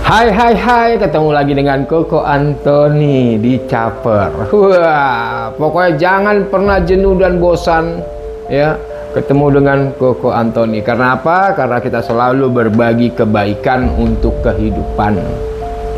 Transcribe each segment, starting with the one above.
Hai, ketemu lagi dengan Koko Antoni di Caper. Wah, pokoknya jangan pernah jenuh dan bosan ya ketemu dengan Koko Antoni. Karena apa? Karena kita selalu berbagi kebaikan untuk kehidupan.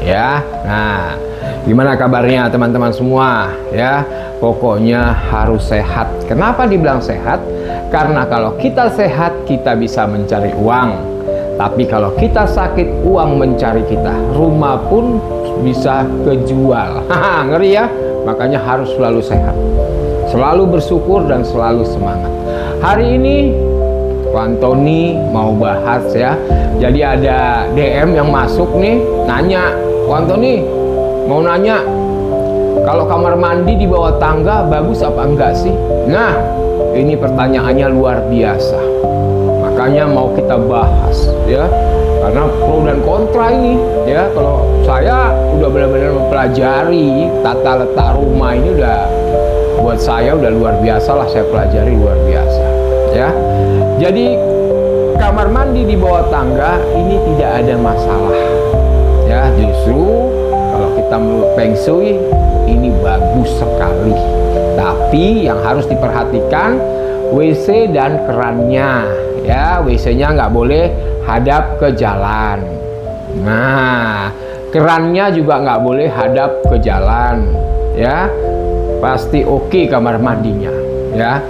Ya. Nah, gimana kabarnya teman-teman semua? Ya, pokoknya harus sehat. Kenapa dibilang sehat? Karena kalau kita sehat, kita bisa mencari uang. Tapi kalau kita sakit, uang mencari kita. Rumah pun bisa kejual. Ngeri ya? Makanya harus selalu sehat, selalu bersyukur dan selalu semangat. Hari ini Ko Antoni mau bahas ya. Jadi ada DM yang masuk nih, nanya, Ko Antoni mau nanya, kalau kamar mandi di bawah tangga bagus apa enggak sih? Nah, ini pertanyaannya luar biasa. Makanya mau kita bahas ya, karena pro dan kontra ini ya. Kalau saya udah benar-benar mempelajari tata letak rumah ini, udah buat saya udah luar biasa lah, saya pelajari luar biasa ya. Jadi kamar mandi di bawah tangga ini tidak ada masalah ya, justru kalau kita menurut Feng Shui ini bagus sekali. Tapi yang harus diperhatikan WC dan kerannya ya. WC-nya nggak boleh hadap ke jalan. Nah, kerannya juga nggak boleh hadap ke jalan ya. Pasti oke kamar mandinya ya.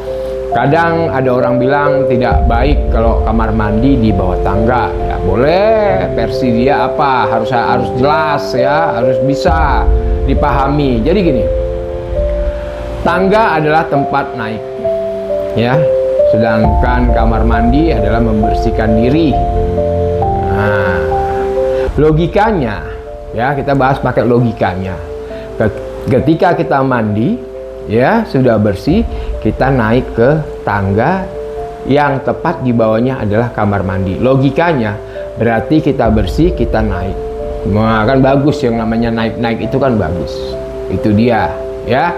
Kadang ada orang bilang tidak baik kalau kamar mandi di bawah tangga. Ya boleh, versi dia apa, harus jelas ya, harus bisa dipahami. Jadi gini, tangga adalah tempat naik ya, sedangkan kamar mandi adalah membersihkan diri. Nah, logikanya ya, kita bahas pakai logikanya. Ketika kita mandi ya, sudah bersih, kita naik ke tangga yang tepat di bawahnya adalah kamar mandi. Logikanya berarti kita bersih, kita naik. Nah, kan bagus, yang namanya naik-naik itu kan bagus. Itu dia ya.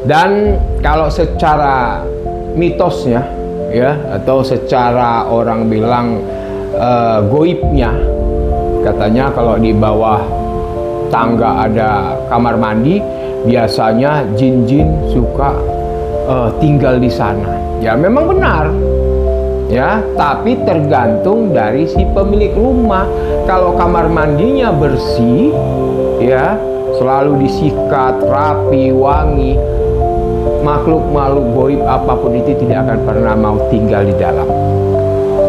Dan kalau secara mitosnya ya, atau secara orang bilang goibnya, katanya kalau di bawah tangga ada kamar mandi, biasanya jin-jin suka tinggal di sana. Ya memang benar ya, tapi tergantung dari si pemilik rumah. Kalau kamar mandinya bersih ya, selalu disikat rapi, wangi, makhluk-makhluk goib apapun itu tidak akan pernah mau tinggal di dalam.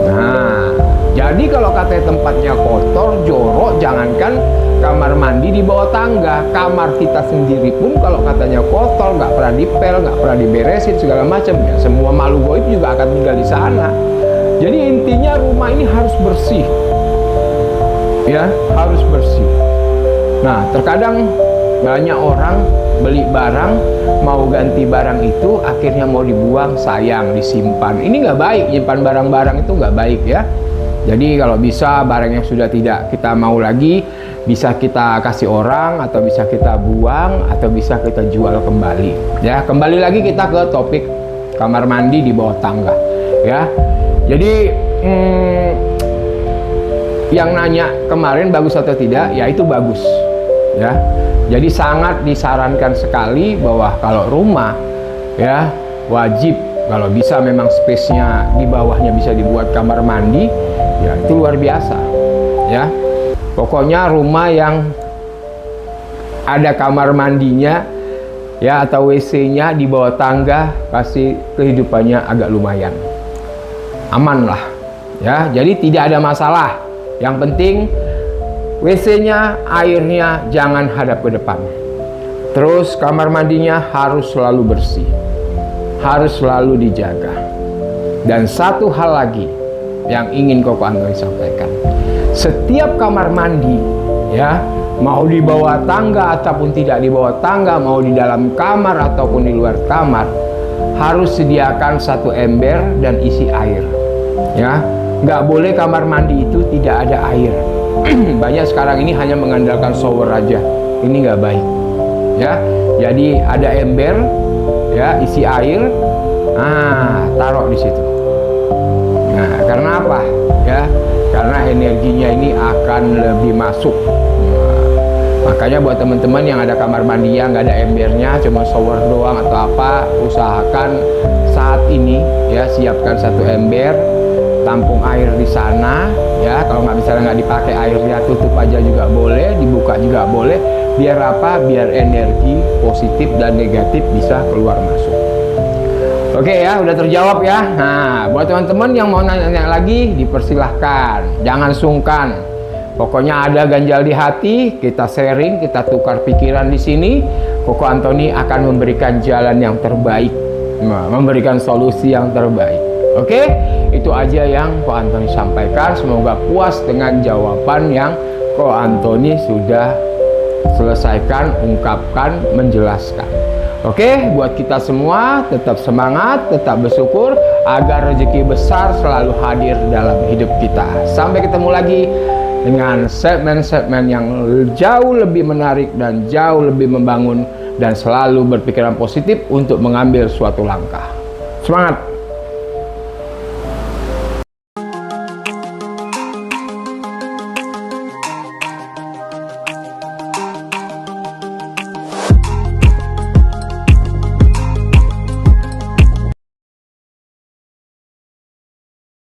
Nah, jadi kalau katanya tempatnya kotor, jorok, jangankan kamar mandi di bawah tangga, kamar kita sendiri pun kalau katanya kotor, nggak pernah dipel, nggak pernah diberesin segala macam, ya semua makhluk goib juga akan tinggal di sana. Jadi intinya rumah ini harus bersih ya, harus bersih. Nah, terkadang banyak orang beli barang, mau ganti barang itu akhirnya mau dibuang, sayang, disimpan. Ini nggak baik, nyimpan barang-barang itu nggak baik ya. Jadi kalau bisa barang yang sudah tidak kita mau lagi, bisa kita kasih orang, atau bisa kita buang, atau bisa kita jual kembali ya. Kembali lagi kita ke topik kamar mandi di bawah tangga ya. Jadi yang nanya kemarin bagus atau tidak, ya itu bagus ya. Jadi sangat disarankan sekali bahwa kalau rumah ya, wajib kalau bisa memang space-nya di bawahnya bisa dibuat kamar mandi, ya itu luar biasa ya. Pokoknya rumah yang ada kamar mandinya ya, atau WC-nya di bawah tangga, pasti kehidupannya agak lumayan aman lah ya. Jadi tidak ada masalah. Yang penting WC-nya, airnya jangan hadap ke depan. Terus kamar mandinya harus selalu bersih, harus selalu dijaga. Dan satu hal lagi yang ingin Koko Antoni sampaikan, setiap kamar mandi ya, mau di bawah tangga ataupun tidak di bawah tangga, mau di dalam kamar ataupun di luar kamar, harus sediakan satu ember dan isi air ya. Nggak boleh kamar mandi itu tidak ada air. Banyak sekarang ini hanya mengandalkan shower aja, ini nggak baik ya. Jadi ada ember ya, isi air, taruh di situ. Nah, karena apa? Ya, karena energinya ini akan lebih masuk. Makanya buat teman-teman yang ada kamar mandi yang nggak ada embernya, cuma shower doang atau apa, usahakan saat ini ya siapkan satu ember, tampung air di sana ya. Kalau nggak dipakai airnya, tutup aja juga boleh, dibuka juga boleh. Biar apa? Biar energi positif dan negatif bisa keluar masuk. Oke ya, udah terjawab ya. Nah, buat teman-teman yang mau nanya lagi, dipersilahkan, jangan sungkan. Pokoknya ada ganjal di hati, kita sharing, kita tukar pikiran di sini. Koko Antoni akan memberikan jalan yang terbaik, memberikan solusi yang terbaik. Oke, itu aja yang Ko Antoni sampaikan. Semoga puas dengan jawaban yang Ko Antoni sudah selesaikan, ungkapkan, menjelaskan. Oke, buat kita semua tetap semangat, tetap bersyukur agar rezeki besar selalu hadir dalam hidup kita. Sampai ketemu lagi dengan segmen-segmen yang jauh lebih menarik dan jauh lebih membangun, dan selalu berpikiran positif untuk mengambil suatu langkah. Semangat!